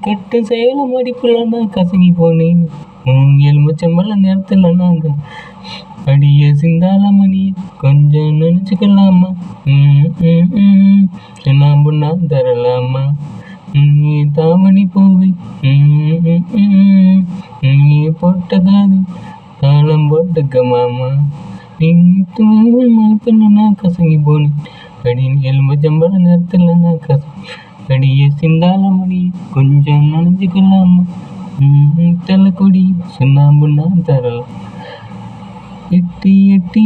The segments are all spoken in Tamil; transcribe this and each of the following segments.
கட்டு சேலம் அடிப்புல நான் கசங்கி போனேன். எலுமிச்சம்பழ நேரத்துல நாங்க அடிய சிந்தாளமணி கொஞ்சம் நினைச்சுக்கலாமா? நான் தரலாமா? நீ தாமணி பூவி நீ போட்ட காது தாளம் போட்டுக்க மாமா. நீ நான் கசங்கி போனேன். அடி எலுமிச்சம்பழ நேரத்துல நான் அடிய சிந்தாளமணி கொஞ்சம் நினைச்சுக்கலாமா? தலக்கொடி சுண்ணாம்பு நான் தரலாம். எட்டி எட்டி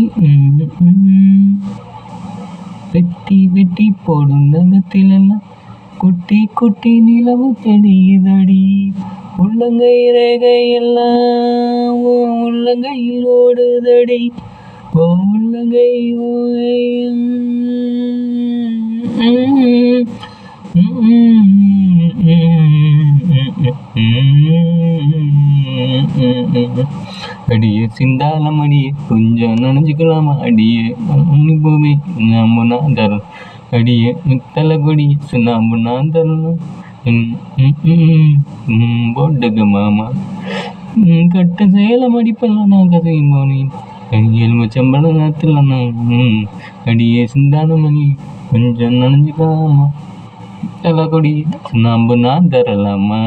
வெட்டி வெட்டி போடும் நகத்திலெல்லாம் குட்டி குட்டி நிலவு தெரியுதடி. உள்ளங்கை ரேகையெல்லாம் உள்ளங்கையில் ஓடுதடி. உள்ளங்கை அடியே சிந்தாளமணியே கொஞ்சம் நினைஞ்சுக்கலாமா? அடியே பூமி நாம நான் தரணும். அடியே தலகொடி சுண்ணாம்பு நான் தரணும். போட்டுக்க மாமா. கட்ட சேலம் அடிப்பெல்லாம் நான் கசங்கி போனேன். எலுமிச்சம்பழ நேரத்தில் நான் அடியே சிந்தாளமணி கொஞ்சம் நினைஞ்சுக்கலாமா? தலகொடி சுண்ணாம்பு நான் தரலாமா?